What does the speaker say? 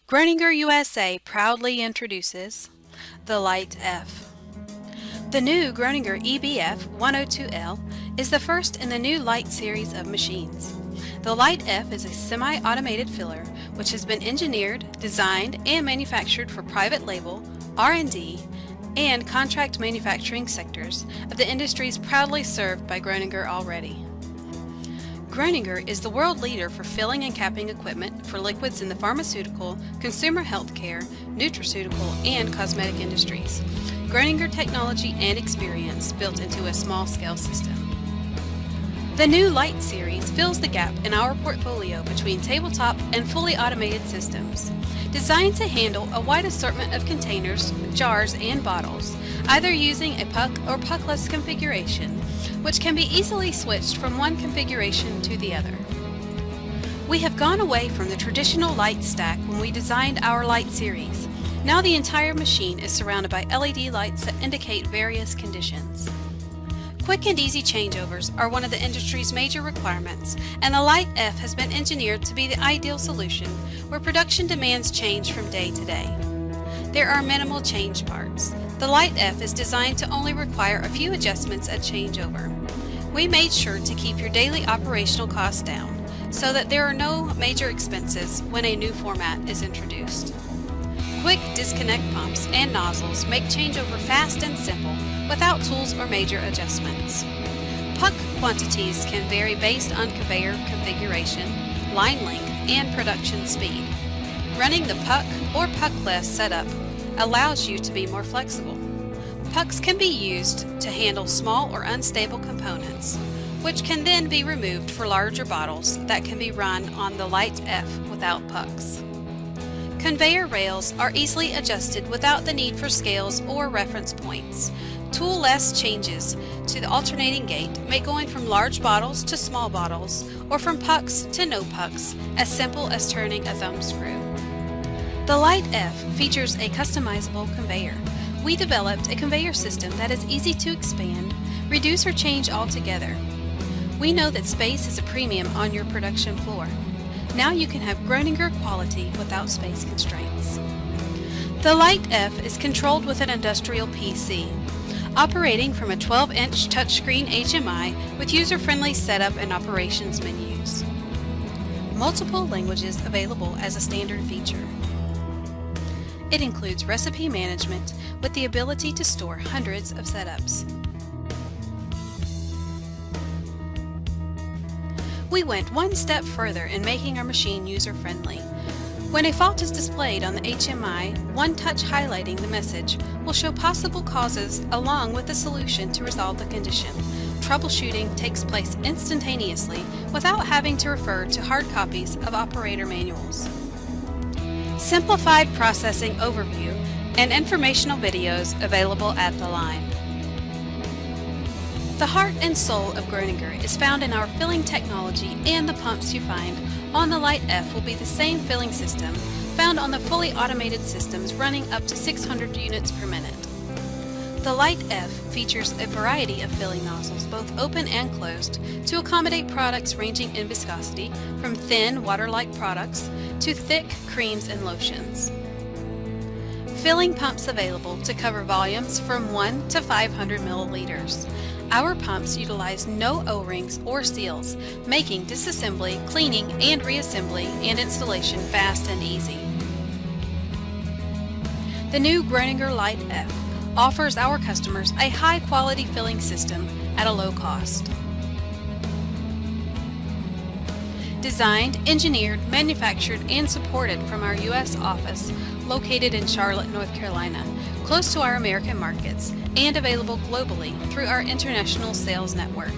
Groninger USA proudly introduces the lite-F. The new Groninger EBF 102L is the first in the new Lite series of machines. The lite-F is a semi-automated filler which has been engineered, designed, and manufactured for private label, R&D, and contract manufacturing sectors of the industries proudly served by Groninger already. Groninger is the world leader for filling and capping equipment for liquids in the pharmaceutical, consumer healthcare, nutraceutical, and cosmetic industries. Groninger technology and experience built into a small-scale system. The new Lite series fills the gap in our portfolio between tabletop and fully automated systems. Designed to handle a wide assortment of containers, jars, and bottles, either using a puck or puckless configuration, which can be easily switched from one configuration to the other. We have gone away from the traditional Lite stack when we designed our Lite series. Now the entire machine is surrounded by LED lights that indicate various conditions. Quick and easy changeovers are one of the industry's major requirements, and the lite-F has been engineered to be the ideal solution where production demands change from day to day. There are minimal change parts. The lite-F is designed to only require a few adjustments at changeover. We made sure to keep your daily operational costs down so that there are no major expenses when a new format is introduced. Quick disconnect pumps and nozzles make changeover fast and simple without tools or major adjustments. Puck quantities can vary based on conveyor configuration, line length, and production speed. Running the puck or puckless setup allows you to be more flexible. Pucks can be used to handle small or unstable components, which can then be removed for larger bottles that can be run on the lite-F without pucks. Conveyor rails are easily adjusted without the need for scales or reference points. Tool-less changes to the alternating gate make going from large bottles to small bottles or from pucks to no pucks as simple as turning a thumb screw. The lite-F features a customizable conveyor. We developed a conveyor system that is easy to expand, reduce or change altogether. We know that space is a premium on your production floor. Now you can have Groninger quality without space constraints. The lite-F is controlled with an industrial PC, operating from a 12-inch touchscreen HMI with user-friendly setup and operations menus. Multiple languages available as a standard feature. It includes recipe management with the ability to store hundreds of setups. We went one step further in making our machine user-friendly. When a fault is displayed on the HMI, one touch highlighting the message will show possible causes along with the solution to resolve the condition. Troubleshooting takes place instantaneously without having to refer to hard copies of operator manuals. Simplified processing overview and informational videos available at the line. The heart and soul of Groninger is found in our filling technology, and the pumps you find on the lite-F will be the same filling system found on the fully automated systems running up to 600 units per minute. The lite-F features a variety of filling nozzles, both open and closed, to accommodate products ranging in viscosity from thin, water-like products to thick creams and lotions. Filling pumps available to cover volumes from 1 to 500 milliliters. Our pumps utilize no O-rings or seals, making disassembly, cleaning, and reassembly and installation fast and easy. The new Groninger lite-F offers our customers a high-quality filling system at a low cost. Designed, engineered, manufactured, and supported from our U.S. office located in Charlotte, North Carolina, close to our American markets, and available globally through our international sales network.